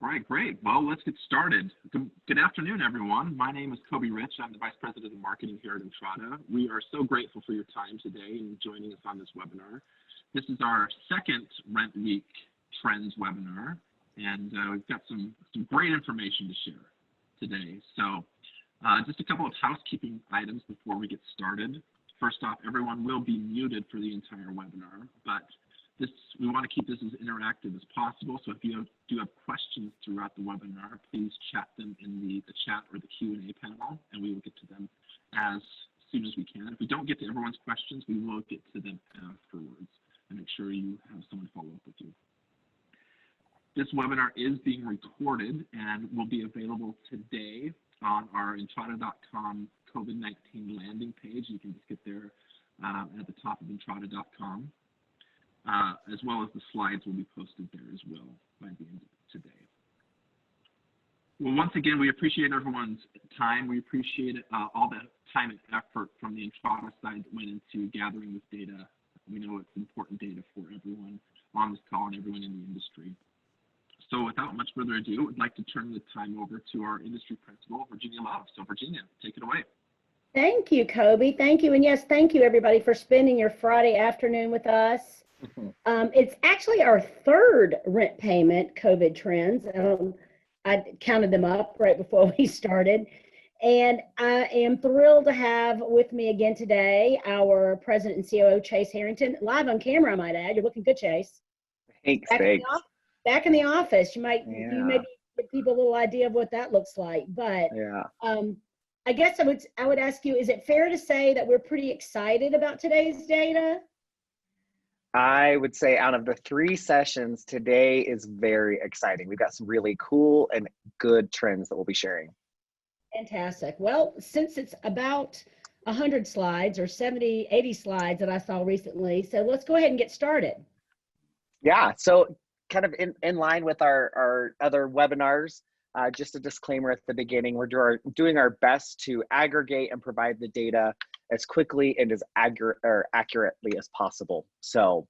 All right, great. Well, let's get started. Good afternoon, everyone. My name is Kobe Rich. I'm the Vice President of Marketing here at Entrada. We are so grateful for your time today and joining us on this webinar. This is our second Rent Week Trends webinar, and we've got some great information to share today. So just a couple of housekeeping items before we get started. First off, everyone will be muted for the entire webinar, but we want to keep this as interactive as possible. So if you do have questions throughout the webinar, please chat them in the chat or the Q&A panel, and we will get to them as soon as we can. If we don't get to everyone's questions, we will get to them afterwards and make sure you have someone follow up with you. This webinar is being recorded and will be available today on our entrada.com COVID-19 landing page. You can just get there at the top of entrada.com. As well as the slides will be posted there as well by the end of today. Well, once again, we appreciate everyone's time. We appreciate all the time and effort from the Entrada side that went into gathering this data. We know it's important data for everyone on this call and everyone in the industry. So without much further ado, I'd like to turn the time over to our industry principal, Virginia Love. So Virginia, take it away. Thank you, Kobe. Thank you. And yes, thank you everybody for spending your Friday afternoon with us. It's actually our third rent payment COVID trends. I counted them up right before we started. And I am thrilled to have with me again today our President and COO, Chase Harrington, live on camera, I might add. You're looking good, Chase. Thanks. Back in the office. You maybe give people a little idea of what that looks like. But yeah. I guess I would ask you, is it fair to say that we're pretty excited about today's data? I would say out of the 3 sessions, today is very exciting. We've got some really cool and good trends that we'll be sharing. Fantastic. Well, since it's about 100 slides or 70, 80 slides that I saw recently, so let's go ahead and get started. Yeah, so kind of in line with our other webinars, just a disclaimer at the beginning, we're doing our best to aggregate and provide the data as quickly and as accurately as possible. So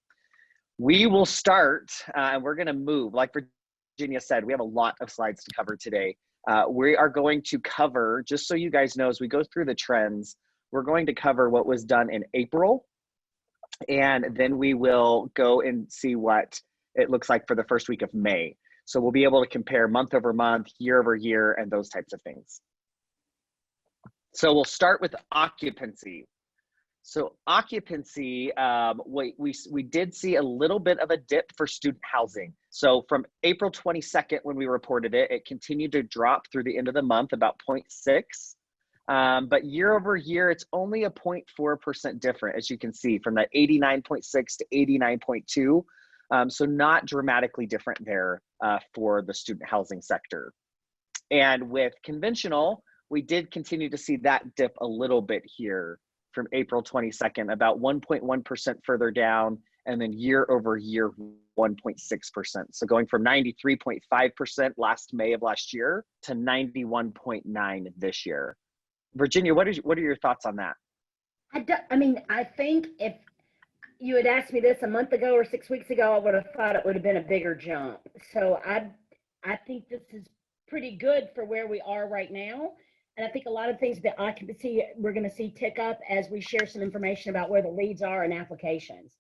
we will start, and we're gonna move, like Virginia said, we have a lot of slides to cover today. We are going to cover, just so you guys know, as we go through the trends, we're going to cover what was done in April, and then we will go and see what it looks like for the first week of May. So we'll be able to compare month over month, year over year, and those types of things. So we'll start with occupancy. So occupancy, we did see a little bit of a dip for student housing. So from April 22nd, when we reported it, it continued to drop through the end of the month, about 0.6. But year over year, it's only a 0.4% different, as you can see, from that 89.6 to 89.2. So not dramatically different there for the student housing sector. And with conventional, we did continue to see that dip a little bit here from April 22nd, about 1.1% further down, and then year over year, 1.6%. So going from 93.5% last May of last year to 91.9 this year. Virginia, what are your thoughts on that? I think if you had asked me this a month ago or 6 weeks ago, I would have thought it would have been a bigger jump. So I think this is pretty good for where we are right now. And I think a lot of things that occupancy we're going to see tick up as we share some information about where the leads are and applications.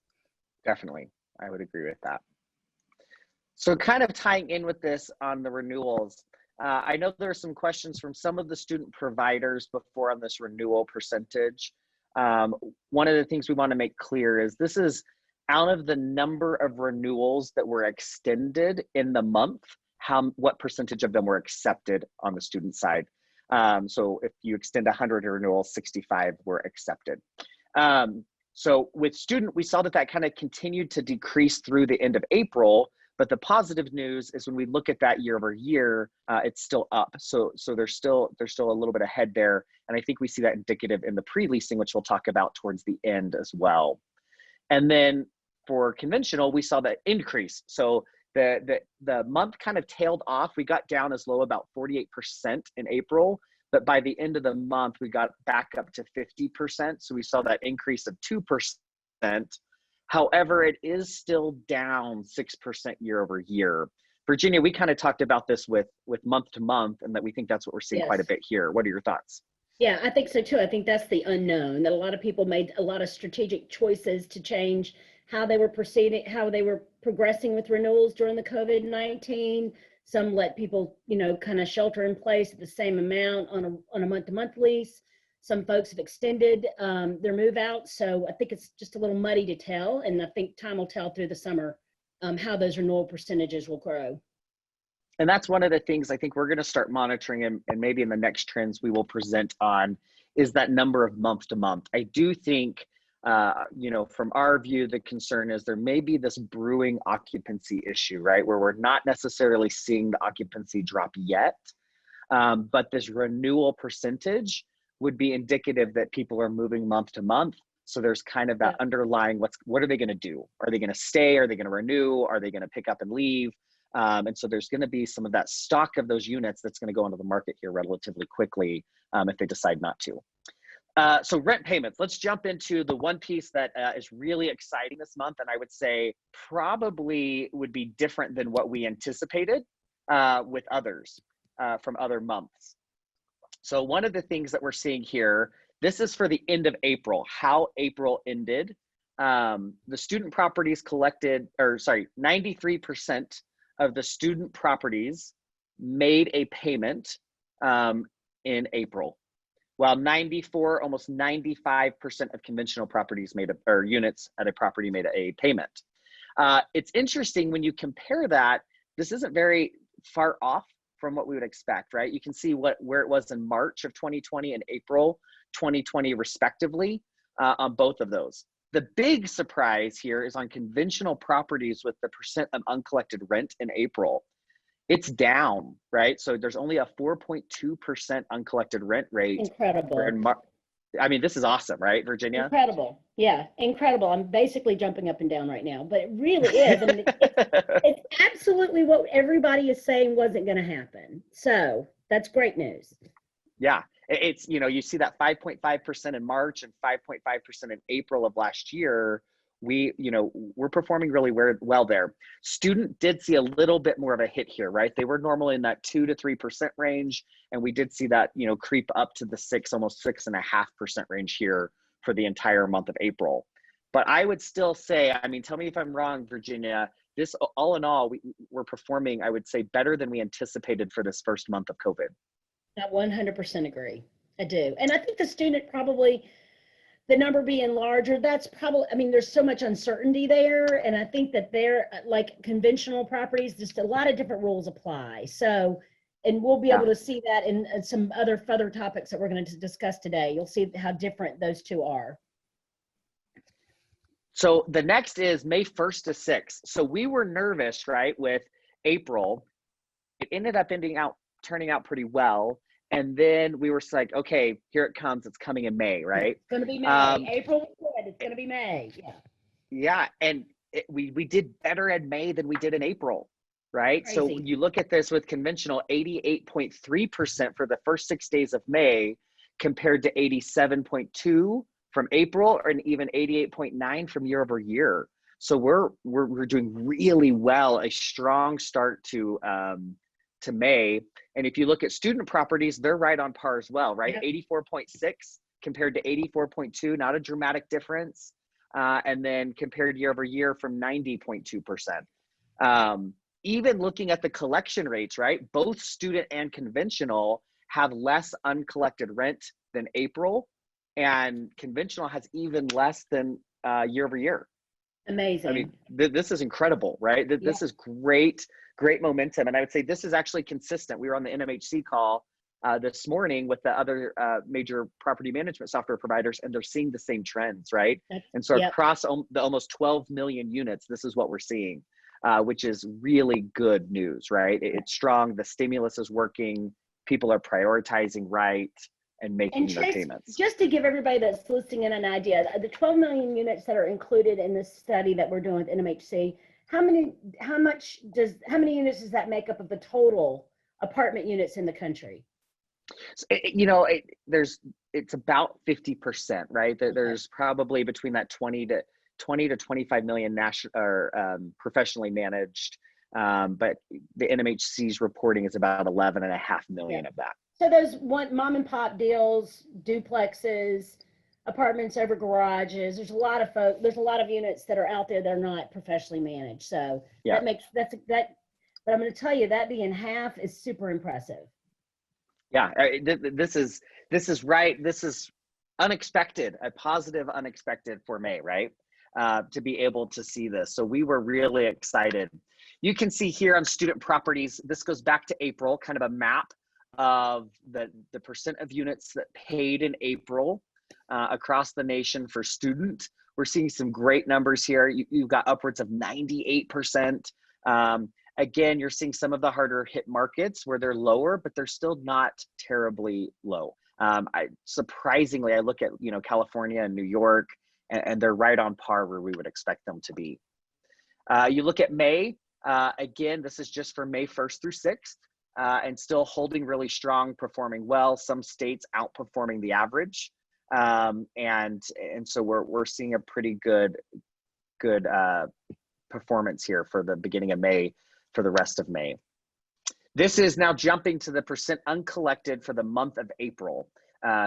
Definitely, I would agree with that. So kind of tying in with this on the renewals, I know there are some questions from some of the student providers before on this renewal percentage. One of the things we want to make clear is this is out of the number of renewals that were extended in the month, what percentage of them were accepted on the student side. So if you extend 100 renewals, 65 were accepted. So with student, we saw that kind of continued to decrease through the end of April, but the positive news is when we look at that year over year, it's still up. So there's still a little bit ahead there. And I think we see that indicative in the pre-leasing, which we'll talk about towards the end as well. And then for conventional, we saw that increase. So the month kind of tailed off. We got down as low about 48% in April, but by the end of the month, we got back up to 50%. So we saw that increase of 2%. However, it is still down 6% year over year. Virginia, we kind of talked about this with month to month, and that we think that's what we're seeing quite a Yes. bit here. What are your thoughts? Yeah, I think so too. I think that's the unknown, that a lot of people made a lot of strategic choices to change how they were proceeding, how they were progressing with renewals during the COVID-19. Some let people, kind of shelter in place at the same amount on a month-to-month lease. Some folks have extended their move out. So I think it's just a little muddy to tell. And I think time will tell through the summer how those renewal percentages will grow. And that's one of the things I think we're going to start monitoring, and maybe in the next trends we will present on, is that number of month to month. I do think, from our view, the concern is there may be this brewing occupancy issue, right? Where we're not necessarily seeing the occupancy drop yet, but this renewal percentage would be indicative that people are moving month to month. So there's kind of that underlying, what are they going to do? Are they going to stay? Are they going to renew? Are they going to pick up and leave? And so there's going to be some of that stock of those units that's going to go into the market here relatively quickly if they decide not to. So rent payments, let's jump into the one piece that is really exciting this month, and I would say probably would be different than what we anticipated with others from other months. So one of the things that we're seeing here, this is for the end of April, how April ended. The student properties collected, 93% of the student properties made a payment in April, while almost 95% of conventional properties or units at a property made a payment. It's interesting when you compare that, this isn't very far off from what we would expect, right? You can see where it was in March of 2020 and April 2020 respectively on both of those. The big surprise here is on conventional properties with the percent of uncollected rent in April. It's down, right? So there's only a 4.2% uncollected rent rate. Incredible. I mean, this is awesome, right, Virginia? Incredible. Yeah, incredible. I'm basically jumping up and down right now, but it really is. And it's absolutely what everybody is saying wasn't going to happen. So that's great news. Yeah, it's, you see that 5.5% in March and 5.5% in April of last year. We're performing really well there. Student did see a little bit more of a hit here, right? They were normally in that 2 to 3% range, and we did see that, creep up to the almost 6.5% range here for the entire month of April. But I would still say, tell me if I'm wrong, Virginia, this all in all, we're performing, I would say, better than we anticipated for this first month of COVID. I 100% agree. I do. And I think the student probably, the number being larger, that's probably, there's so much uncertainty there. And I think that they're like conventional properties, just a lot of different rules apply. So, and we'll be able to see that in some other further topics that we're going to discuss today. You'll see how different those two are. So the next is May 1st to 6th. So we were nervous, right, with April. It ended up turning out pretty well. And then we were like, okay, here it comes. It's coming in May, right? It's going to be May. April was good. It's going to be May. Yeah. Yeah. And we did better in May than we did in April, right? Crazy. So you look at this with conventional, 88.3% for the first 6 days of May compared to 87.2 from April, and even 88.9 from year over year. So we're doing really well, a strong start to May. And if you look at student properties, they're right on par as well, right? Yep. 84.6 compared to 84.2, not a dramatic difference. And then compared year over year from 90.2%. Even looking at the collection rates, right? Both student and conventional have less uncollected rent than April, and conventional has even less than year over year. Amazing. This is incredible, right? This is great momentum. And I would say this is actually consistent. We were on the NMHC call this morning with the other major property management software providers, and they're seeing the same trends, right? And so across the almost 12 million units, this is what we're seeing, which is really good news, right? It's strong. The stimulus is working. People are prioritizing right and making their payments. Just to give everybody that's listening in an idea, the 12 million units that are included in this study that we're doing with NMHC, how many units does that make up of the total apartment units in the country? It's about 50%, right? There's probably between that 20 20 to 25 million national or professionally managed, but the NMHC's reporting is about 11.5 million of that. So those mom and pop deals, duplexes, apartments over garages, there's a lot of units that are out there that are not professionally managed. So Yeah. but I'm going to tell you that being half is super impressive. Yeah, this is right. This is unexpected, a positive unexpected for May, right? To be able to see this. So we were really excited. You can see here on student properties, this goes back to April, kind of a map of the percent of units that paid in April across the nation for student. We're seeing some great numbers here. You've got upwards of 98%. Again, you're seeing some of the harder hit markets where they're lower, but they're still not terribly low. Surprisingly, I look at California and New York, and they're right on par where we would expect them to be. You look at May, again, this is just for May 1st through 6th, and still holding really strong, performing well. Some states outperforming the average, and so we're seeing a pretty good performance here for the beginning of May, for the rest of May. This is now jumping to the percent uncollected for the month of April.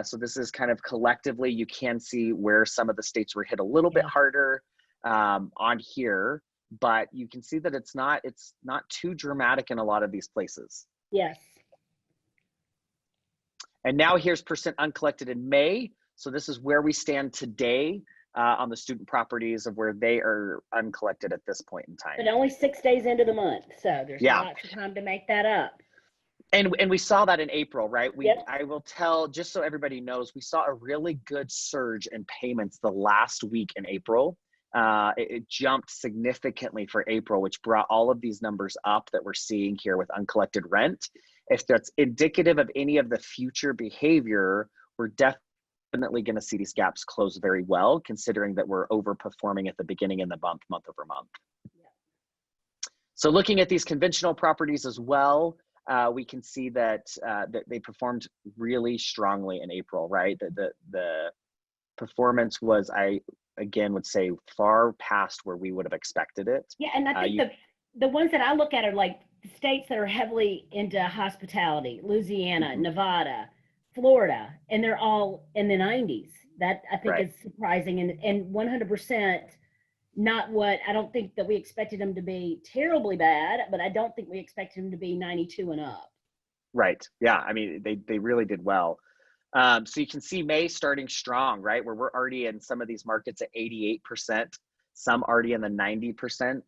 So this is kind of collectively, you can see where some of the states were hit a little bit harder on here, but you can see that it's not too dramatic in a lot of these places. Yes. And now here's percent uncollected in May. So this is where we stand today on the student properties of where they are uncollected at this point in time. But only 6 days into the month, so there's lots of time to make that up. And we saw that in April, right? Yep. I will tell, just so everybody knows, we saw a really good surge in payments the last week in April. It jumped significantly for April, which brought all of these numbers up that we're seeing here with uncollected rent. If that's indicative of any of the future behavior, we're definitely going to see these gaps close very well, considering that we're overperforming at the beginning of the month over month. Yeah. So looking at these conventional properties as well, we can see that they performed really strongly in April, right? The performance was, I again would say, far past where we would have expected it. Yeah, and I think the ones that I look at are like the states that are heavily into hospitality: Louisiana, Nevada, Florida, and they're all in the 90s. That I think is surprising, and 100% not what I don't think that we expected them to be terribly bad, but I don't think we expected them to be 92 and up. Right. Yeah. I mean, they really did well. So you can see May starting strong, right? Where we're already in some of these markets at 88%, some already in the 90%.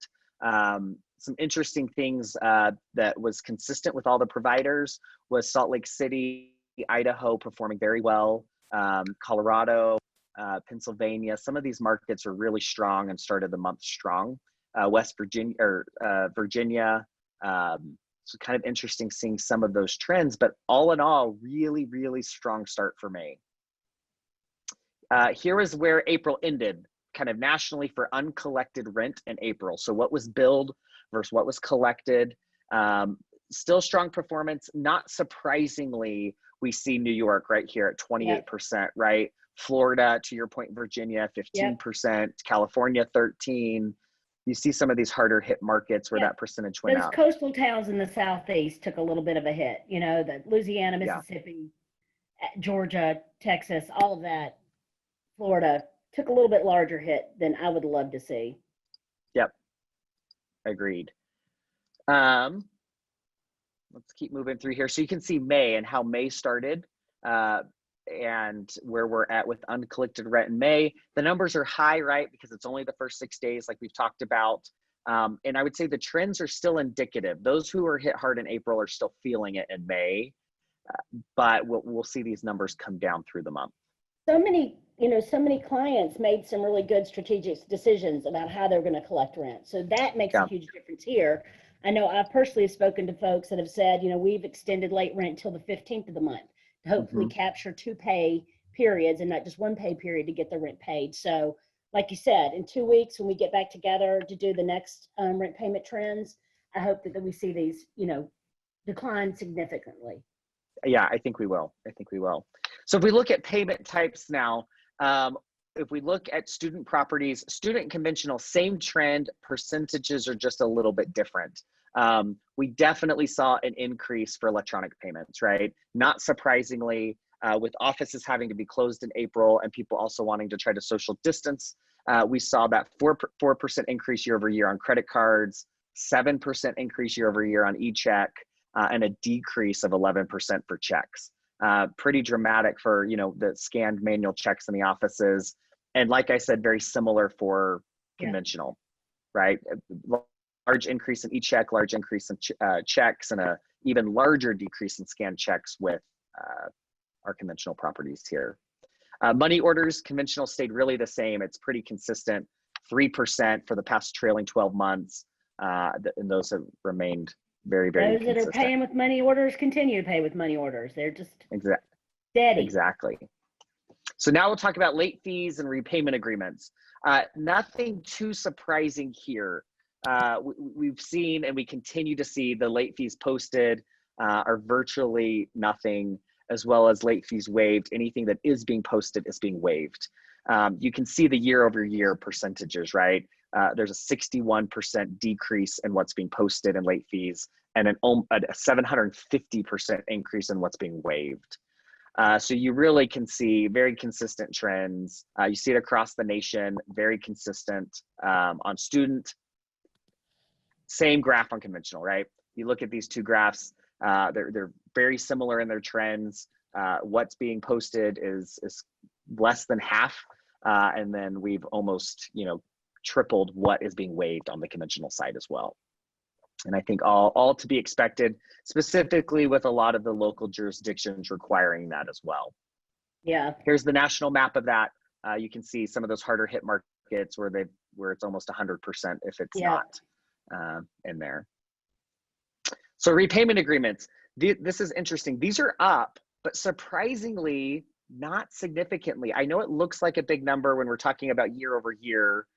Some interesting things that was consistent with all the providers was Salt Lake City, Idaho performing very well, Colorado, Pennsylvania. Some of these markets are really strong and started the month strong. West Virginia, or Virginia. So kind of interesting seeing some of those trends, but all in all, really, really strong start for May. Here is where April ended, kind of nationally for uncollected rent in April. So what was billed versus what was collected. Still strong performance. Not surprisingly, we see New York right here at 28%, right? Florida, to your point, Virginia, 15%, California, 13%. You see some of these harder hit markets where that percentage went up. Those coastal towns in the Southeast took a little bit of a hit, the Louisiana, Mississippi, Georgia, Texas, all of that, Florida took a little bit larger hit than I would love to see. Yep, agreed. Let's keep moving through here. So you can see May and how May started and where we're at with uncollected rent in May. The numbers are high, right? Because it's only the first 6 days like we've talked about. And I would say the trends are still indicative. Those who were hit hard in April are still feeling it in May, but we'll see these numbers come down through the month. So many clients made some really good strategic decisions about how they're going to collect rent. So that makes a huge difference here. I know I personally have spoken to folks that have said, we've extended late rent till the 15th of the month to hopefully capture 2 pay periods and not just 1 pay period to get the rent paid. So like you said, in 2 weeks, when we get back together to do the next rent payment trends, I hope that we see these, decline significantly. Yeah, I think we will. So if we look at payment types now, if we look at student properties, student and conventional, same trend, percentages are just a little bit different. We definitely saw an increase for electronic payments, right? Not surprisingly, with offices having to be closed in April and people also wanting to try to social distance, we saw that 4% increase year over year on credit cards, 7% increase year over year on e-check, and a decrease of 11% for checks. Pretty dramatic for, you know, the scanned manual checks in the offices. And like I said, very similar for conventional, right? Large increase in e-check, large increase in checks, and a even larger decrease in scanned checks with our conventional properties here. Money orders, conventional stayed really the same. It's pretty consistent, 3% for the past trailing 12 months. And those have remained very, very Those consistent. that are paying with money orders continue to pay with money orders. They're just steady. Exactly. So now we'll talk about late fees and repayment agreements. Nothing too surprising here. We've seen and we continue to see the late fees posted are virtually nothing, as well as late fees waived. Anything that is being posted is being waived. You can see the year over year percentages, right? There's a 61% decrease in what's being posted in late fees and a 750% increase in what's being waived. So you really can see very consistent trends. You see it across the nation, very consistent on student. Same graph on conventional, right? You look at these two graphs, they're very similar in their trends. What's being posted is less than half, and then we've almost, you know, tripled what is being waived on the conventional side as well. And I think all to be expected, specifically with a lot of the local jurisdictions requiring that as well. Yeah. Here's the national map of that. You can see some of those harder hit markets where it's almost 100% if it's not in there. So repayment agreements, this is interesting. These are up, but surprisingly not significantly. I know it looks like a big number when we're talking about year over year.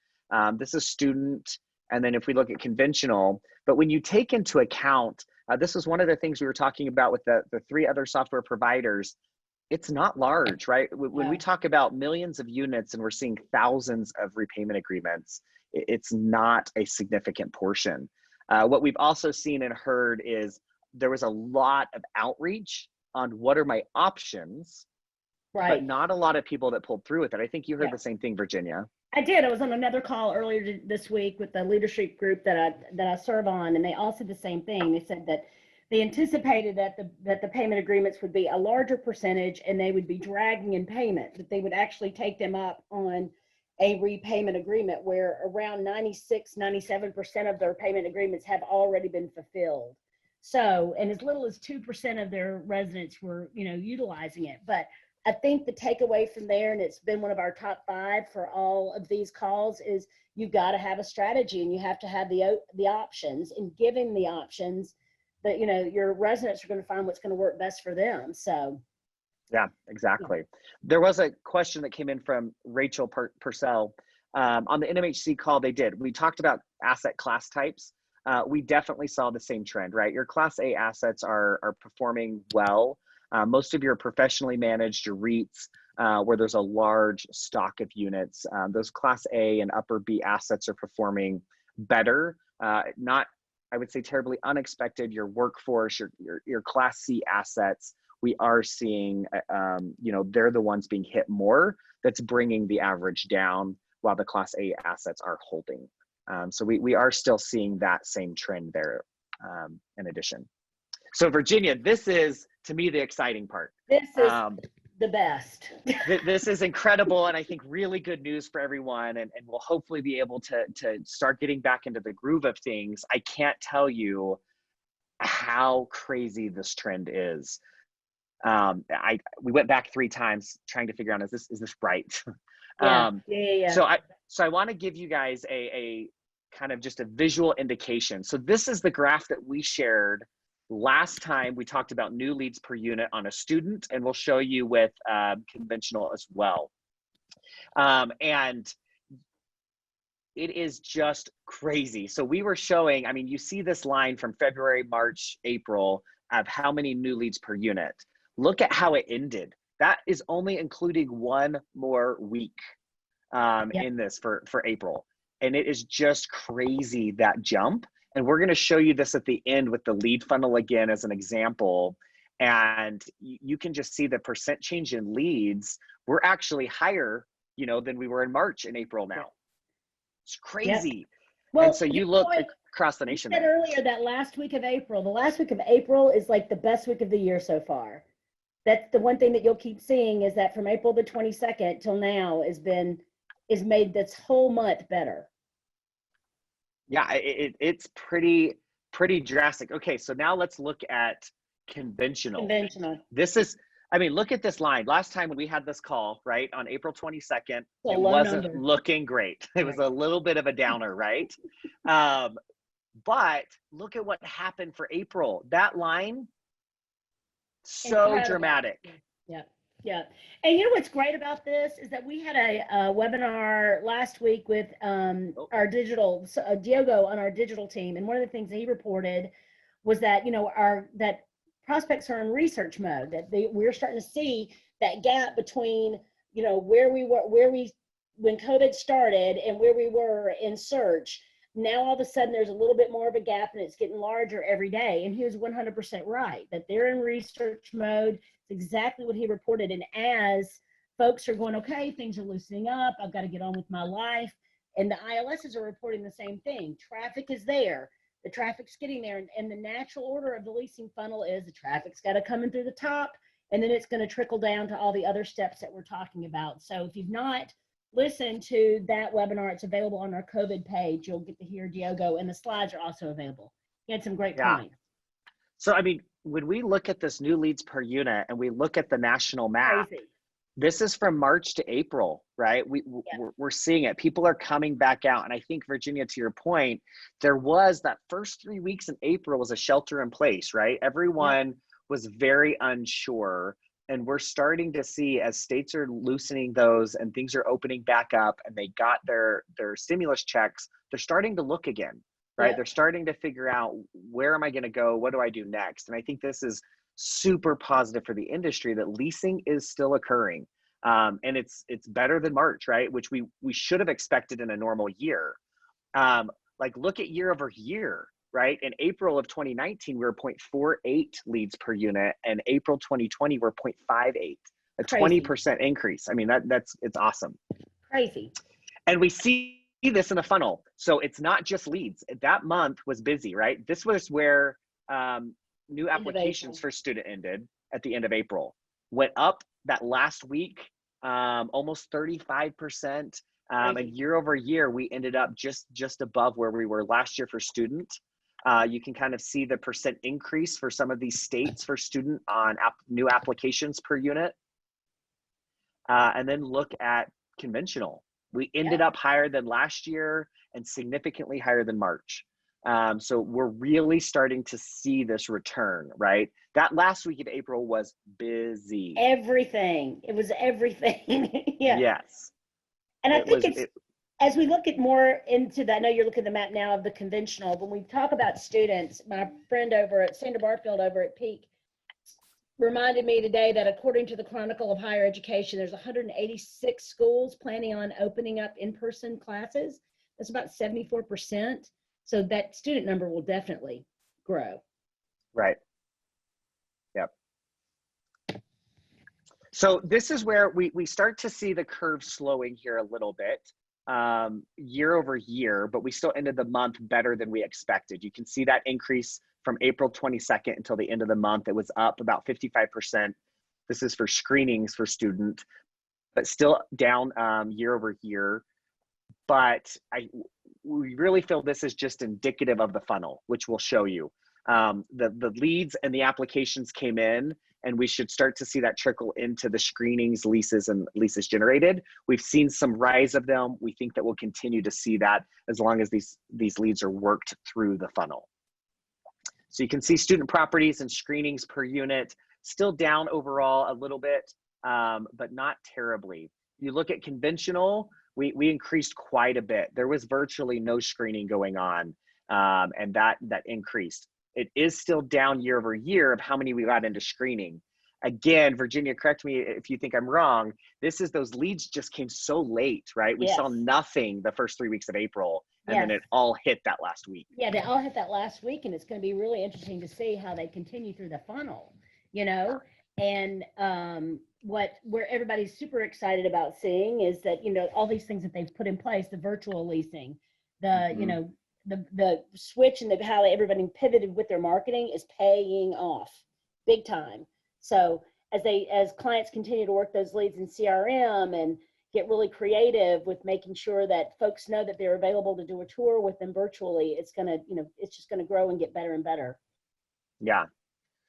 This is student, and then if we look at conventional, but when you take into account, this is one of the things we were talking about with the three other software providers, it's not large, right? When we talk about millions of units and we're seeing thousands of repayment agreements, it's not a significant portion. What we've also seen and heard is there was a lot of outreach on what are my options, but not a lot of people that pulled through with it. I think you heard the same thing, Virginia. I did. I was on another call earlier this week with the leadership group that I serve on, and they all said the same thing. They said that they anticipated that the payment agreements would be a larger percentage and they would be dragging in payment, that they would actually take them up on a repayment agreement where around 96-97% of their payment agreements have already been fulfilled. So, and as little as 2% of their residents were, you know, utilizing it. But I think the takeaway from there, and it's been one of our top 5 for all of these calls, is you've got to have a strategy and you have to have the options, and giving the options that, you know, your residents are going to find what's going to work best for them. So. Yeah, exactly. There was a question that came in from Rachel Purcell on the NMHC call. We talked about asset class types. We definitely saw the same trend, right? Your Class A assets are performing well. Most of your professionally managed, your REITs, where there's a large stock of units, those Class A and upper B assets are performing better. Not, I would say, terribly unexpected. Your workforce, your Class C assets, we are seeing, you know, they're the ones being hit more. That's bringing the average down while the Class A assets are holding. So we are still seeing that same trend there in addition. So Virginia, this is, to me, the exciting part. This is the best. This is incredible, and I think really good news for everyone, and we'll hopefully be able to start getting back into the groove of things. I can't tell you how crazy this trend is. We went back 3 times trying to figure out, is this right? So I want to give you guys a kind of just a visual indication. So this is the graph that we shared last time we talked about new leads per unit on a student, and we'll show you with conventional as well. And it is just crazy. So we were showing, I mean, you see this line from February, March, April of how many new leads per unit. Look at how it ended. That is only including 1 more week. Yep. in this for April. And it is just crazy, that jump. And we're going to show you this at the end with the lead funnel again as an example. And you can just see the percent change in leads. We're actually higher, than we were in March and April now. It's crazy. Well, and so you look across the nation. You said earlier that last week of April, the last week of April is like the best week of the year so far. That's the one thing that you'll keep seeing, is that from April the 22nd till now is made this whole month better. Yeah, it's pretty drastic. Okay, so now let's look at conventional. This is, look at this line. Last time when we had this call, right, on April 22nd, it wasn't looking great. It was a little bit of a downer, right? But look at what happened for April. That line, so incredible. Dramatic. Yeah. And you know what's great about this is that we had a webinar last week with our digital, Diogo on our digital team. And one of the things that he reported was that, that prospects are in research mode, that we're starting to see that gap between, where we were, when COVID started and where we were in search. Now, all of a sudden, there's a little bit more of a gap, and it's getting larger every day. And he was 100% right, that they're in research mode. It's exactly what he reported. And as folks are going, okay, things are loosening up, I've got to get on with my life. And the ILSs are reporting the same thing. Traffic is there. The traffic's getting there. And the natural order of the leasing funnel is the traffic's got to come in through the top, and then it's going to trickle down to all the other steps that we're talking about. So if you've not listen to that webinar, it's available on our COVID page. You'll get to hear Diogo, and the slides are also available. He had some great points. So, when we look at this new leads per unit and we look at the national map, this is from March to April, right? We're seeing it. People are coming back out. And I think, Virginia, to your point, there was that first 3 weeks in April was a shelter in place, right? Everyone was very unsure. And we're starting to see, as states are loosening those and things are opening back up and they got their stimulus checks, they're starting to look again, right? They're starting to figure out, where am I going to go? What do I do next? And I think this is super positive for the industry, that leasing is still occurring. And it's better than March, right? Which we should have expected in a normal year. Look at year over year. Right? In April of 2019, we were 0.48 leads per unit, and April 2020, we're 0.58, a 20% increase. It's awesome. Crazy. And we see this in the funnel. So it's not just leads. That month was busy, right? This was where new applications for student ended at the end of April. Went up that last week, almost 35%. And year over year, we ended up just above where we were last year for student. You can kind of see the percent increase for some of these states for student on new applications per unit. And then look at conventional. We ended up higher than last year and significantly higher than March. So we're really starting to see this return, right? That last week of April was busy. Everything. It was everything. Yes. And I think as we look at more into that, I know you're looking at the map now of the conventional. When we talk about students, my friend over at Sandra Barfield over at Peak reminded me today that according to the Chronicle of Higher Education, there's 186 schools planning on opening up in-person classes. That's about 74%. So that student number will definitely grow. Right. Yep. So this is where we start to see the curve slowing here a little bit. Year over year, but we still ended the month better than we expected. You can see that increase from April 22nd until the end of the month. It was up about 55%. This is for screenings for student, but still down year over year. But we really feel this is just indicative of the funnel, which we'll show you. The leads and the applications came in, and we should start to see that trickle into the screenings, leases, and leases generated. We've seen some rise of them. We think that we'll continue to see that as long as these leads are worked through the funnel. So you can see student properties and screenings per unit, still down overall a little bit, but not terribly. You look at conventional, we increased quite a bit. There was virtually no screening going on, and that increased. It is still down year over year of how many we got into screening. again, Virginia, correct me if you think I'm wrong, this is those leads just came so late, right? We saw Yes. nothing the first 3 weeks of April, and Yes. then it all hit that last week. Yeah, they all hit that last week, and it's going to be really interesting to see how they continue through the funnel, you know. And where everybody's super excited about seeing is that, you know, all these things that they've put in place, the virtual leasing, the you know, the switch and how everybody pivoted with their marketing is paying off big time. So as clients continue to work those leads in CRM and get really creative with making sure that folks know that they're available to do a tour with them virtually, it's going to, you know, it's just going to grow and get better and better. Yeah.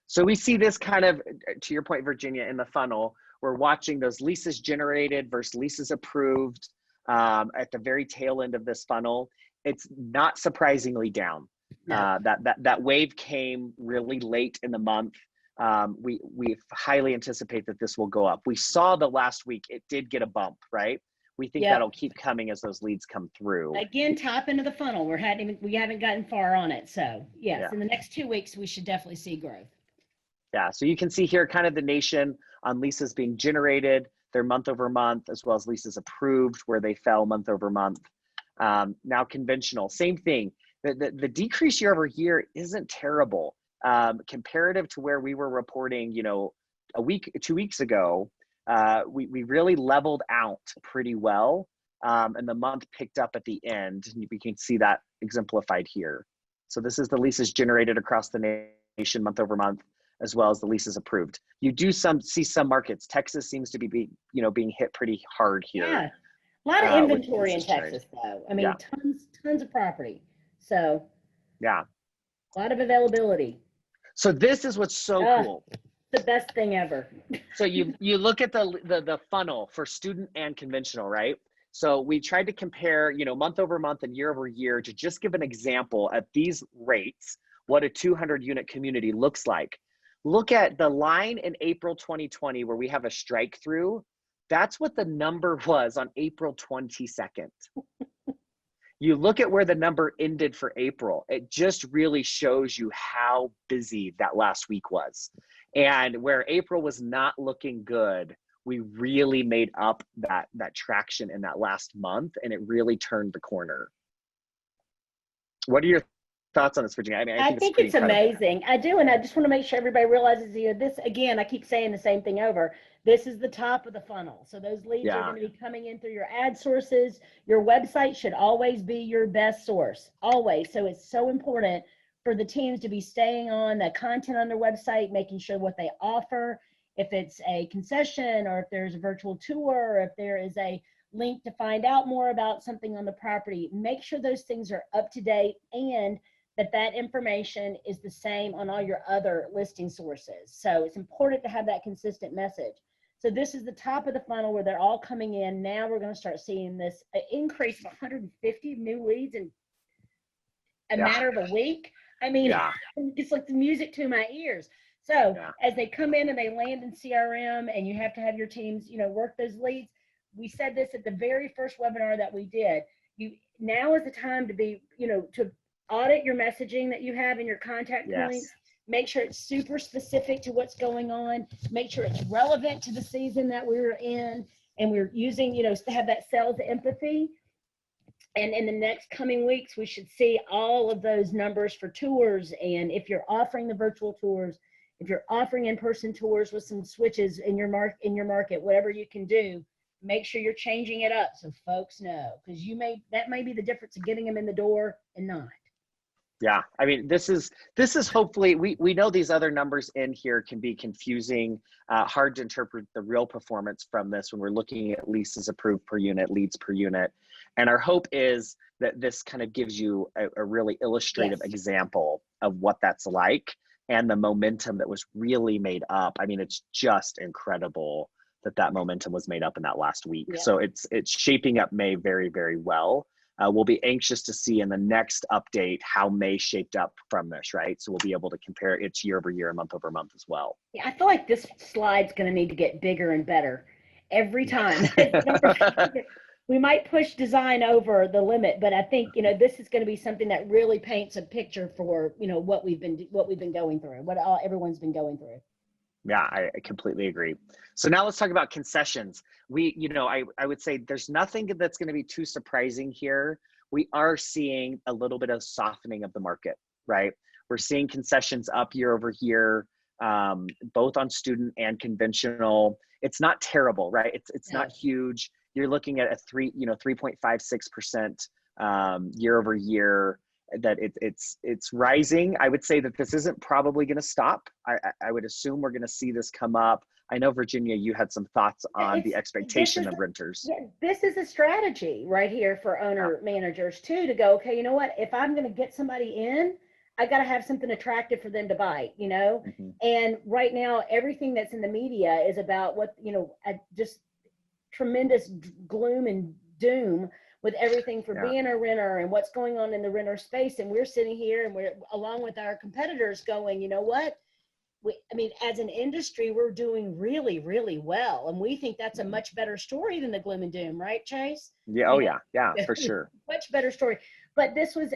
So we see this kind of, to your point, Virginia, in the funnel, we're watching those leases generated versus leases approved at the very tail end of this funnel. It's not surprisingly down. No. That wave came really late in the month. We highly anticipate that this will go up. We saw the last week, it did get a bump, right? We think that'll keep coming as those leads come through. Again, top end of the funnel. We haven't gotten far on it. So yes, in the next 2 weeks, we should definitely see growth. Yeah, so you can see here kind of the nation on leases being generated, their month over month, as well as leases approved where they fell month over month. Now conventional, same thing. The decrease year over year isn't terrible. Comparative to where we were reporting, you know, 2 weeks ago, we really leveled out pretty well. And the month picked up at the end. We can see that exemplified here. So this is the leases generated across the nation month over month, as well as the leases approved. You do see some markets. Texas seems to be being hit pretty hard here. Yeah, a lot of inventory in Texas, though. I mean, tons of property. So yeah, a lot of availability. So this is what's so cool. The best thing ever. So you look at the funnel for student and conventional, right? So we tried to compare, you know, month over month and year over year to just give an example at these rates, what a 200 unit community looks like. Look at the line in April 2020 where we have a strike through. That's what the number was on April 22nd. You look at where the number ended for April, it just really shows you how busy that last week was. And where April was not looking good, we really made up that traction in that last month, and it really turned the corner. What are your thoughts on this, Virginia? I mean, I think it's amazing. I do, and I just want to make sure everybody realizes, you know, this, again, I keep saying the same thing over. This is the top of the funnel. So those leads are going to be coming in through your ad sources. Your website should always be your best source, always. So it's so important for the teams to be staying on the content on their website, making sure what they offer, if it's a concession or if there's a virtual tour, or if there is a link to find out more about something on the property. Make sure those things are up to date and that information is the same on all your other listing sources. So it's important to have that consistent message. So this is the top of the funnel where they're all coming in. Now we're going to start seeing this increase of 150 new leads in a matter of a week. I mean, it's like the music to my ears. So as they come in and they land in CRM and you have to have your teams, you know, work those leads. We said this at the very first webinar that we did. Now is the time to be, you know, to audit your messaging that you have in your contact points. Make sure it's super specific to what's going on. Make sure it's relevant to the season that we're in. And we're using, you know, to have that sales empathy. And in the next coming weeks, we should see all of those numbers for tours. And if you're offering the virtual tours, if you're offering in-person tours with some switches in your market, whatever you can do, make sure you're changing it up so folks know, because that may be the difference of getting them in the door and not. Yeah, I mean, this is hopefully, we know these other numbers in here can be confusing, hard to interpret the real performance from this when we're looking at leases approved per unit, leads per unit. And our hope is that this kind of gives you a really illustrative example of what that's like and the momentum that was really made up. I mean, it's just incredible that momentum was made up in that last week. Yeah. So it's shaping up May very, very well. We'll be anxious to see in the next update how May shaped up from this, right? So we'll be able to compare its year over year and month over month as well. Yeah, I feel like this slide's going to need to get bigger and better every time. We might push design over the limit, but I think, you know, this is going to be something that really paints a picture for, you know, what we've been going through, everyone's been going through. Yeah, I completely agree. So now let's talk about concessions. I would say there's nothing that's going to be too surprising here. We are seeing a little bit of softening of the market, right? We're seeing concessions up year over year, both on student and conventional. It's not terrible, right? It's No. not huge. You're looking at a 3.56% year over year. That it's rising. I would say that this isn't probably going to stop. I would assume we're going to see this come up. I know, Virginia, you had some thoughts on the expectation of renters. Yeah, this is a strategy right here for owner managers too, to go, okay, you know what, if I'm going to get somebody in, I got to have something attractive for them to bite, Mm-hmm. and right now everything that's in the media is about what, just tremendous gloom and doom with everything for being a renter and what's going on in the renter space. And we're sitting here and we're along with our competitors going, you know what? As an industry, we're doing really, really well. And we think that's a much better story than the gloom and doom, right, Chase? Yeah. Oh, yeah. Yeah, for sure. Much better story. But this was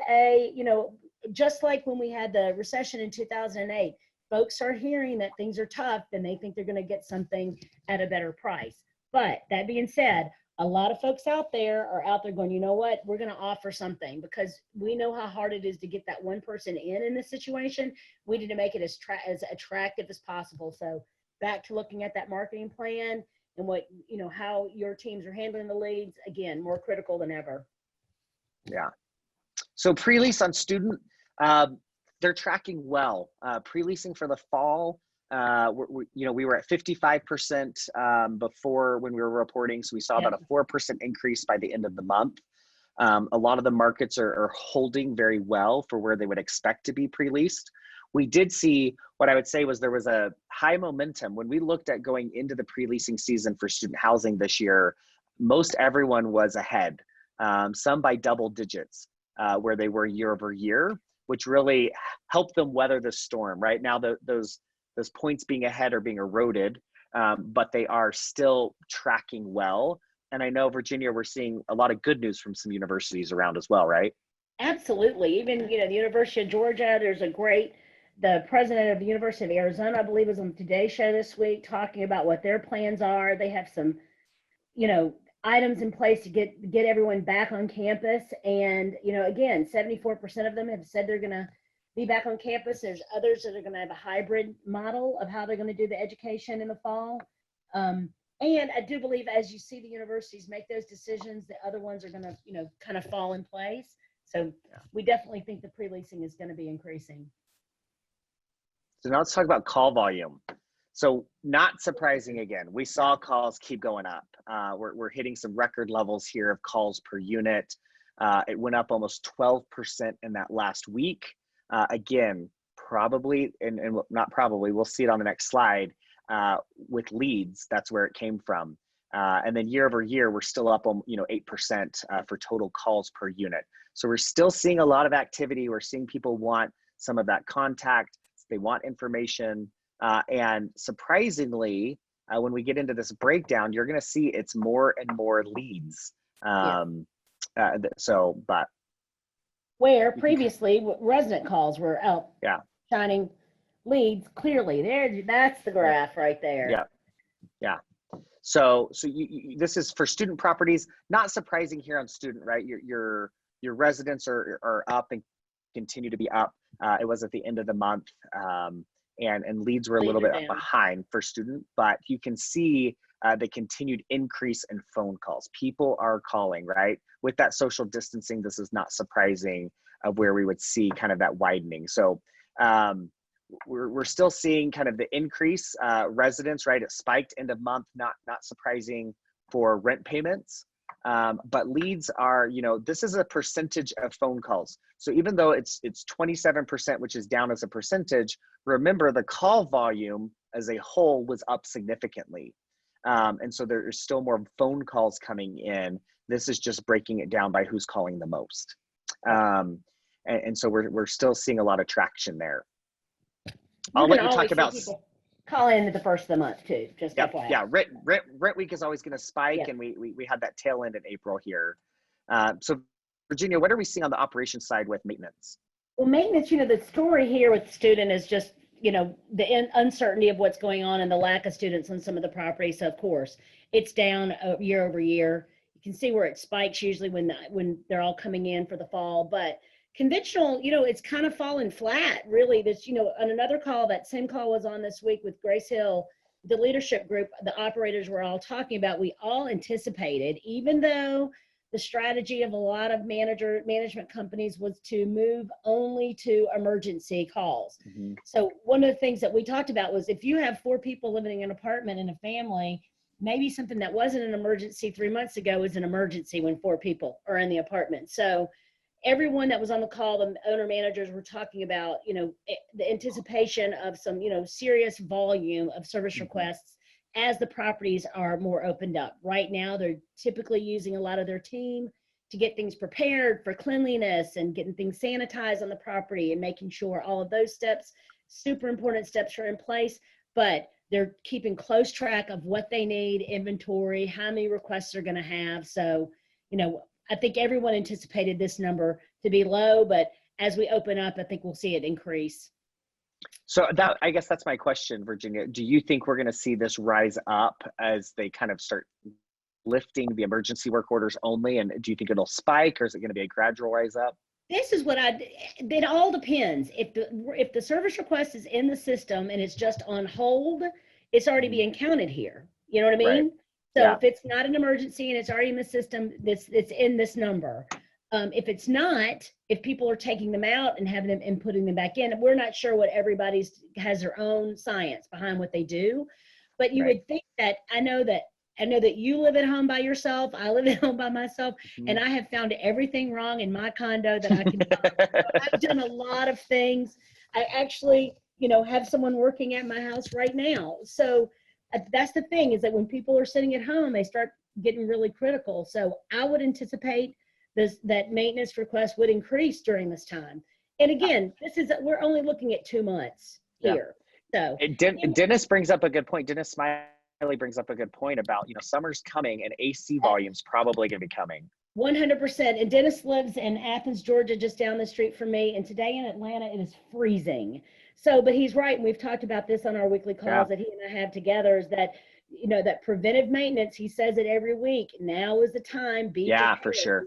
just like when we had the recession in 2008, folks are hearing that things are tough and they think they're going to get something at a better price. But that being said, a lot of folks out there are out there going, you know what, we're going to offer something, because we know how hard it is to get that one person in this situation. We need to make it as attractive as possible. So back to looking at that marketing plan and how your teams are handling the leads, again, more critical than ever. Yeah. So pre-lease on student, they're tracking well. Pre-leasing for the fall, we were at 55% before when we were reporting. So we saw about a 4% increase by the end of the month. A lot of the markets are holding very well for where they would expect to be pre-leased. We did see what I would say was there was a high momentum when we looked at going into the pre-leasing season for student housing this year. Most everyone was ahead, some by double digits where they were year over year, which really helped them weather the storm. Right now, those points being ahead are being eroded, but they are still tracking well. And I know, Virginia, we're seeing a lot of good news from some universities around as well, right? Absolutely. Even, the University of Georgia, the president of the University of Arizona, I believe, was on the Today Show this week talking about what their plans are. They have some, items in place to get everyone back on campus. And, again, 74% of them have said they're going to be back on campus. There's others that are going to have a hybrid model of how they're going to do the education in the fall. And I do believe as you see the universities make those decisions, the other ones are going to, kind of fall in place. So we definitely think the pre-leasing is going to be increasing. So now let's talk about call volume. So not surprising again, we saw calls keep going up. We're hitting some record levels here of calls per unit. It went up almost 12% in that last week. Again, probably, and not probably, we'll see it on the next slide, with leads, that's where it came from. And then year over year, we're still up, 8% for total calls per unit. So we're still seeing a lot of activity. We're seeing people want some of that contact. They want information. And surprisingly, when we get into this breakdown, you're going to see it's more and more leads. Where previously resident calls were out shining leads clearly. That's the graph right there. Yeah. So this is for student properties. Not surprising here on student, right? Your residents are up and continue to be up. It was at the end of the month, and leads were a little bit behind for student, but you can see the continued increase in phone calls. People are calling, right? With that social distancing, this is not surprising of where we would see kind of that widening. So we're still seeing kind of the increase residents, right? It spiked end of month, not surprising for rent payments. But leads are, this is a percentage of phone calls. So even though it's 27%, which is down as a percentage, remember the call volume as a whole was up significantly. And so there's still more phone calls coming in. This is just breaking it down by who's calling the most. And so we're still seeing a lot of traction there. I'll let you talk about call in at the first of the month too. Just FYI. Yeah. Rent week is always going to spike, and we had that tail end in April here. So Virginia, what are we seeing on the operations side with maintenance? Well, maintenance, the story here with student is just, the uncertainty of what's going on and the lack of students on some of the properties. So of course, it's down year over year. You can see where it spikes usually when they're all coming in for the fall. But conventional, it's kind of fallen flat, really. This, on another call, that same call was on this week with Grace Hill, the leadership group, the operators were all talking about, we all anticipated, even though the strategy of a lot of management companies was to move only to emergency calls. Mm-hmm. So one of the things that we talked about was, if you have 4 people living in an apartment in a family, maybe something that wasn't an emergency 3 months ago is an emergency when 4 people are in the apartment. So everyone that was on the call, the owner managers were talking about, the anticipation of some, serious volume of service requests as the properties are more opened up. Right now, they're typically using a lot of their team to get things prepared for cleanliness and getting things sanitized on the property and making sure all of those steps, super important steps, are in place. But they're keeping close track of what they need, inventory, how many requests they're going to have. So, I think everyone anticipated this number to be low, but as we open up, I think we'll see it increase. So I guess that's my question, Virginia. Do you think we're going to see this rise up as they kind of start lifting the emergency work orders only? And do you think it'll spike, or is it going to be a gradual rise up? This is what it all depends. If the service request is in the system and it's just on hold, it's already being counted here. You know what I mean? Right. So Yeah. if it's not an emergency and it's already in the system, it's in this number. If it's not, if people are taking them out and having them and putting them back in, we're not sure what everybody's has their own science behind what they do. But you would think that I know that you live at home by yourself. I live at home by myself, and I have found everything wrong in my condo that I can find. I've done a lot of things. I actually, have someone working at my house right now. So that's the thing, is that when people are sitting at home, they start getting really critical. So I would anticipate that maintenance requests would increase during this time. And again, we're only looking at 2 months here. So Dennis brings up a good point. Dennis Smiley brings up a good point about, summer's coming and AC volume's probably going to be coming. 100%. And Dennis lives in Athens, Georgia, just down the street from me. And today in Atlanta, it is freezing. So, but he's right. And we've talked about this on our weekly calls that he and I have together, is that, that preventive maintenance, he says it every week. Now is the time. Be prepared. For sure.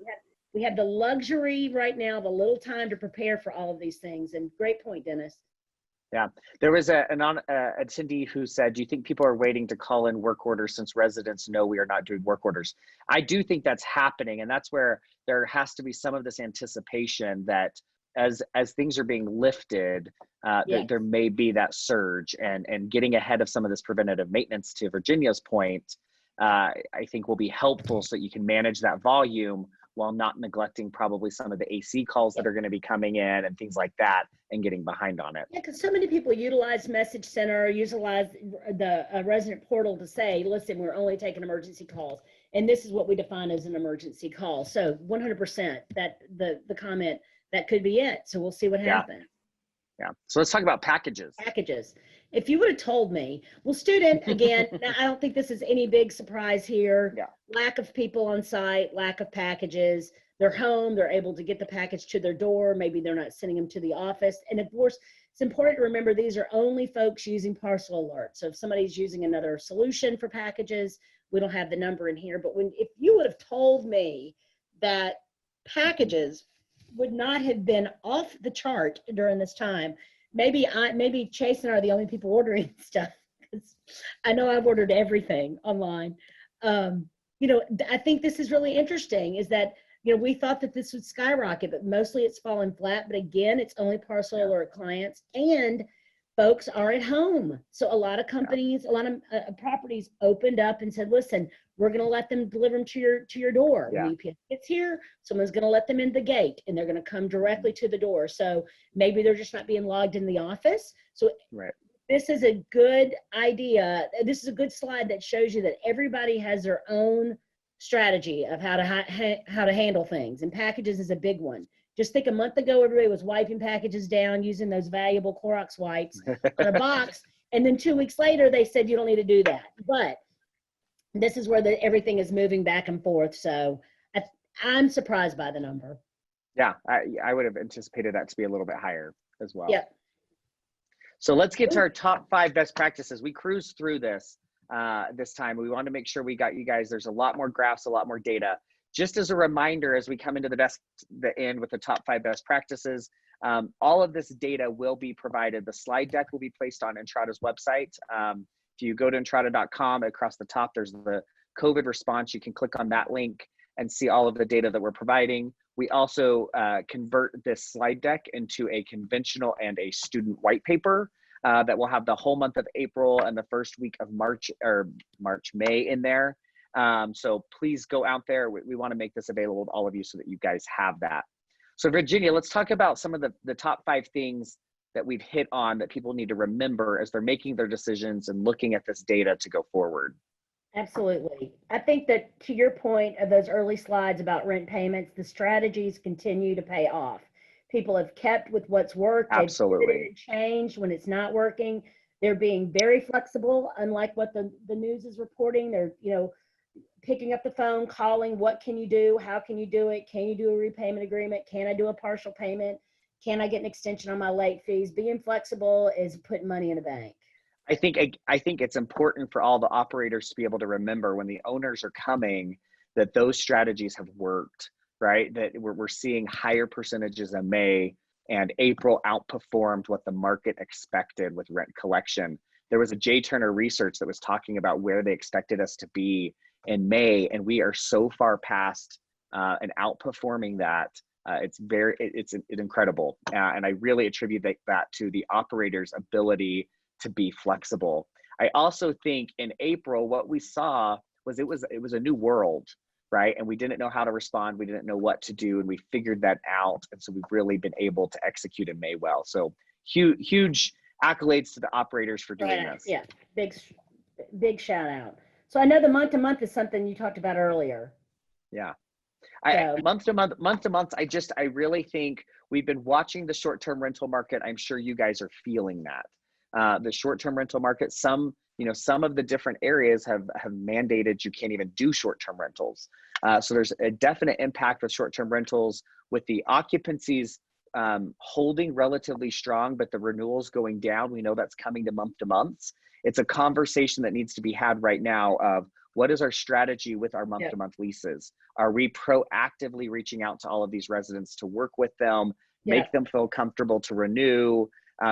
We have the luxury right now of a little time to prepare for all of these things. And great point, Dennis. Yeah, there was an attendee who said, do you think people are waiting to call in work orders since residents know we are not doing work orders? I do think that's happening. And that's where there has to be some of this anticipation that as things are being lifted, there may be that surge, and getting ahead of some of this preventative maintenance, to Virginia's point, I think will be helpful so that you can manage that volume while not neglecting probably some of the AC calls that are going to be coming in and things like that, and getting behind on it. Yeah, because so many people utilize Message Center, utilize the resident portal to say, listen, we're only taking emergency calls. And this is what we define as an emergency call. So 100% that the comment, that could be it. So we'll see what happens. Yeah. So let's talk about packages. If you would have told me, well, student, again, now I don't think this is any big surprise here. Yeah. Lack of people on site, lack of packages. They're home, they're able to get the package to their door. Maybe they're not sending them to the office. And of course, it's important to remember these are only folks using Parcel Alert. So if somebody's using another solution for packages, we don't have the number in here. But if you would have told me that packages would not have been off the chart during this time, maybe Chase and I are the only people ordering stuff, because I know I've ordered everything online. I think this is really interesting, is that, we thought that this would skyrocket, but mostly it's fallen flat. But again, it's only Parcel Alert clients, and folks are at home. So a lot of companies, a lot of properties opened up and said, listen, we're going to let them deliver them to your door. When UPS gets here, someone's going to let them in the gate, and they're going to come directly to the door. So maybe they're just not being logged in the office. So this is a good idea. This is a good slide that shows you that everybody has their own strategy of how to handle things, and packages is a big one. Just think, a month ago, everybody was wiping packages down using those valuable Clorox wipes on a box, and then 2 weeks later they said you don't need to do that. But this is where everything is moving back and forth. So I'm surprised by the number. Yeah, I would have anticipated that to be a little bit higher as well. Yep. So let's get to our top 5 best practices. We cruised through this this time. We want to make sure we got you guys. There's a lot more graphs, a lot more data. Just as a reminder, as we come into the end with the top 5 best practices, all of this data will be provided. The slide deck will be placed on Entrada's website. If you go to entrada.com, across the top, there's the COVID response. You can click on that link and see all of the data that we're providing. We also convert this slide deck into a conventional and a student white paper that will have the whole month of April and the first week of May in there. So please go out there. We want to make this available to all of you so that you guys have that. So Virginia, let's talk about some of the top 5 things that we've hit on that people need to remember as they're making their decisions and looking at this data to go forward. Absolutely. I think that to your point of those early slides about rent payments, the strategies continue to pay off. People have kept with what's worked. Absolutely. They've changed when it's not working. They're being very flexible, unlike what the news is reporting. They're, picking up the phone, calling, what can you do? How can you do it? Can you do a repayment agreement? Can I do a partial payment? Can I get an extension on my late fees? Being flexible is putting money in a bank. I think it's important for all the operators to be able to remember when the owners are coming that those strategies have worked, right? That we're seeing higher percentages in May, and April outperformed what the market expected with rent collection. There was a J Turner research that was talking about where they expected us to be in May, and we are so far past and outperforming that. It's incredible. And I really attribute that to the operator's ability to be flexible. I also think in April, what we saw was it was a new world, right? And we didn't know how to respond. We didn't know what to do, and we figured that out. And so we've really been able to execute in May well. So huge accolades to the operators for doing this. Yeah, big shout out. So I know the month to month is something you talked about earlier. Yeah. Month to month, I really think we've been watching the short-term rental market. I'm sure you guys are feeling that. The short-term rental market, some of the different areas have mandated you can't even do short-term rentals. So there's a definite impact with short-term rentals, with the occupancies holding relatively strong, but the renewals going down. We know that's coming to months. It's a conversation that needs to be had right now of what is our strategy with our month-to-month leases? Are we proactively reaching out to all of these residents to work with them, make them feel comfortable to renew,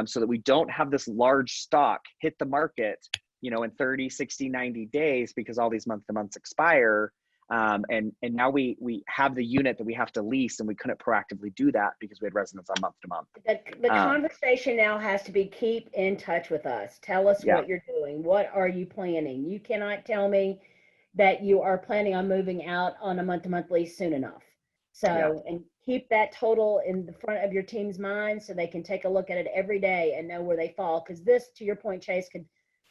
so that we don't have this large stock hit the market, in 30, 60, 90 days because all these month-to-months expire. And now we have the unit that we have to lease, and we couldn't proactively do that because we had residents on month-to-month. The conversation now has to be, keep in touch with us. Tell us what you're doing. What are you planning? You cannot tell me that you are planning on moving out on a month-to-month lease soon enough. So, and keep that total in the front of your team's mind so they can take a look at it every day and know where they fall. Because this, to your point, Chase, could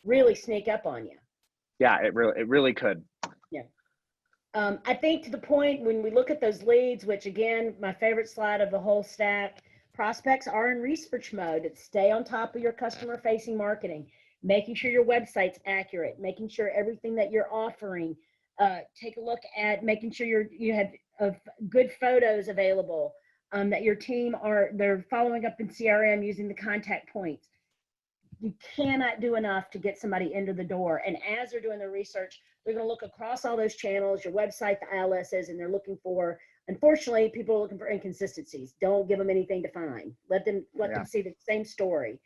really sneak up on you. Yeah, it really could. Yeah. I think to the point when we look at those leads, which again, my favorite slide of the whole stack, prospects are in research mode. It's stay on top of your customer facing marketing, making sure your website's accurate, making sure everything that you're offering, take a look at making sure you have good photos available, that your team they're following up in CRM using the contact points. You cannot do enough to get somebody into the door. And as they're doing their research, they're going to look across all those channels, your website, the ILSs, and they're looking for, unfortunately, people are looking for inconsistencies. Don't give them anything to find. Let them see the same story.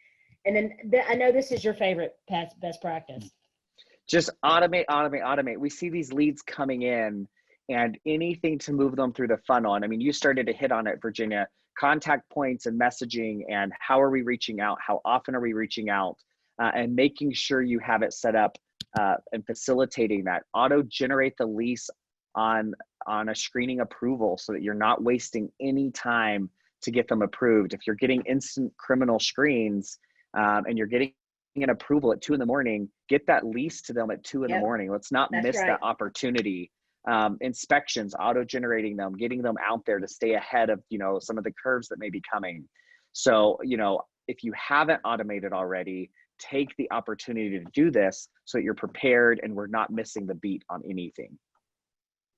And then I know this is your favorite best practice. Just automate. We see these leads coming in, and anything to move them through the funnel. And I mean, you started to hit on it, Virginia. Contact points and messaging, and how are we reaching out? How often are we reaching out? And making sure you have it set up and facilitating that. Auto-generate the lease on a screening approval so that you're not wasting any time to get them approved. If you're getting instant criminal screens and you're getting an approval at 2 a.m, get that lease to them at 2 a.m. Let's not miss that opportunity. Inspections, auto-generating them, getting them out there to stay ahead of, some of the curves that may be coming. So, if you haven't automated already, take the opportunity to do this so that you're prepared and we're not missing the beat on anything.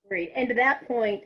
Great. And to that point,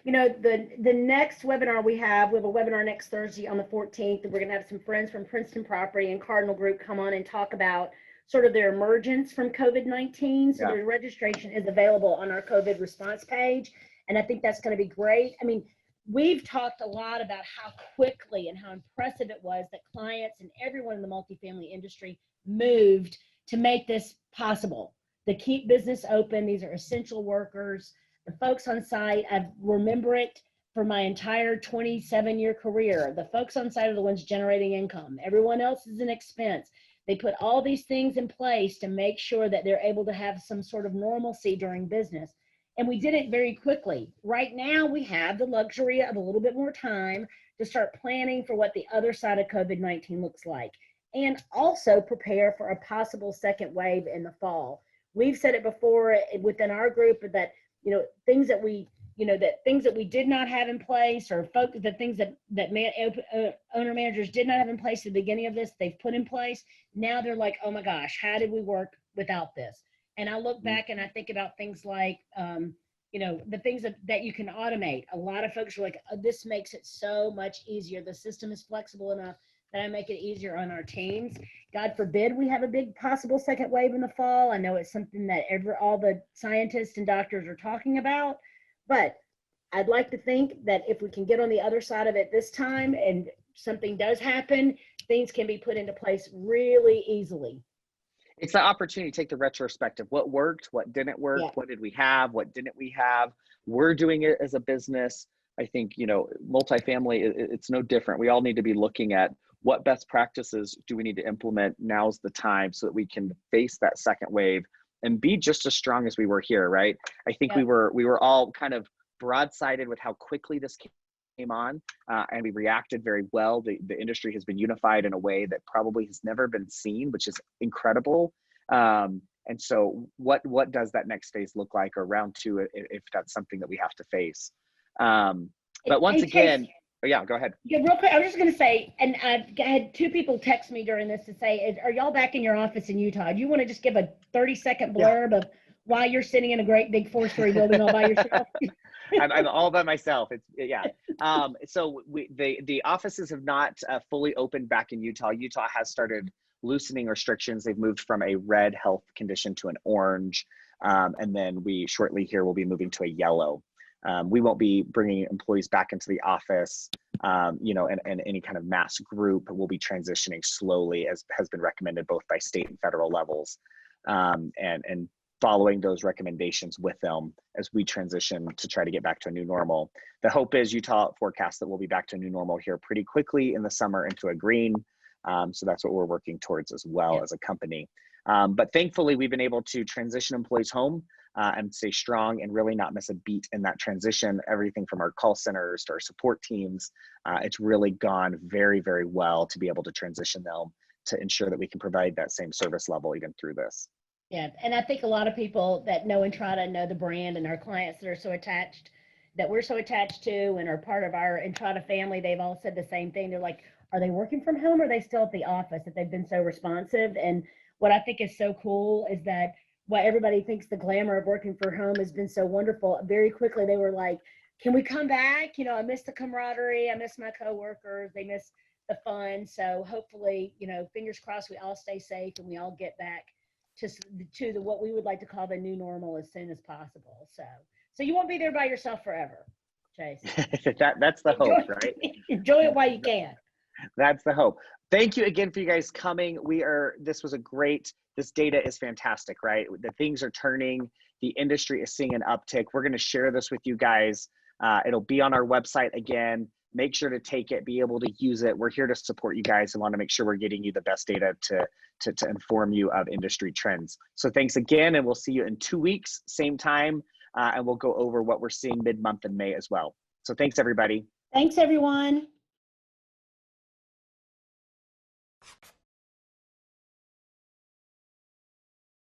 you know, the next webinar we have a webinar next Thursday on the 14th, and we're going to have some friends from Princeton Property and Cardinal Group come on and talk about sort of their emergence from COVID-19. So their registration is available on our COVID response page. And I think that's going to be great. I mean, we've talked a lot about how quickly and how impressive it was that clients and everyone in the multifamily industry moved to make this possible, to keep business open. These are essential workers. The folks on site, I remember it for my entire 27-year career. The folks on site are the ones generating income. Everyone else is an expense. They put all these things in place to make sure that they're able to have some sort of normalcy during business. And we did it very quickly. Right now, we have the luxury of a little bit more time to start planning for what the other side of COVID-19 looks like, and also prepare for a possible second wave in the fall. We've said it before within our group that, you know, things that we did not have in place, or the things that owner managers did not have in place at the beginning of this, they've put in place. Now they're like, oh my gosh, how did we work without this? And I look back and I think about things like, you know, the things that you can automate. A lot of folks are like, oh, this makes it so much easier. The system is flexible enough that I make it easier on our teams. God forbid we have a big possible second wave in the fall. I know it's something that all the scientists and doctors are talking about, but I'd like to think that if we can get on the other side of it this time and something does happen, things can be put into place really easily. It's the opportunity to take the retrospective. What worked, what didn't work, what did we have, what didn't we have? We're doing it as a business. I think, you know, multifamily, it's no different. We all need to be looking at what best practices do we need to implement. Now's the time so that we can face that second wave and be just as strong as we were here, right? I think we were all kind of broadsided with how quickly this came on, and we reacted very well. The industry has been unified in a way that probably has never been seen, which is incredible. And so what does that next phase look like, or round two, if that's something that we have to face? But once again, yeah, go ahead. Yeah, real quick, I was just going to say, and I had two people text me during this to say, are y'all back in your office in Utah? Do you want to just give a 30-second blurb of why you're sitting in a great big 4-story building all by yourself? I'm all by myself. So the offices have not fully opened back in Utah. Utah has started loosening restrictions. They've moved from a red health condition to an orange. And then we shortly here will be moving to a yellow. We won't be bringing employees back into the office, you know, and any kind of mass group. Will be transitioning slowly, as has been recommended both by state and federal levels, and following those recommendations with them as we transition to try to get back to a new normal. The hope is Utah forecasts that we'll be back to a new normal here pretty quickly in the summer into a green. So that's what we're working towards as well as a company. But thankfully, we've been able to transition employees home and stay strong and really not miss a beat in that transition. Everything from our call centers to our support teams, it's really gone very, very well to be able to transition them to ensure that we can provide that same service level even through this. Yeah, and I think a lot of people that know Entrata know the brand, and our clients that are so attached, that we're so attached to and are part of our Entrata family, they've all said the same thing. They're like, are they working from home or are they still at the office? That they've been so responsive. And what I think is so cool is that what everybody thinks the glamour of working from home has been so wonderful. Very quickly, they were like, can we come back? You know, I miss the camaraderie. I miss my coworkers. They miss the fun. So hopefully, you know, fingers crossed, we all stay safe and we all get back to what we would like to call the new normal as soon as possible. So you won't be there by yourself forever, Chase. That's the hope, right? Enjoy it while you can. That's the hope. Thank you again for you guys coming. This data is fantastic, right? The things are turning. The industry is seeing an uptick. We're going to share this with you guys. It'll be on our website again. Make sure to take it, be able to use it. We're here to support you guys and want to make sure we're getting you the best data to inform you of industry trends. So thanks again, and we'll see you in 2 weeks, same time, and we'll go over what we're seeing mid-month in May as well. So thanks, everybody. Thanks, everyone.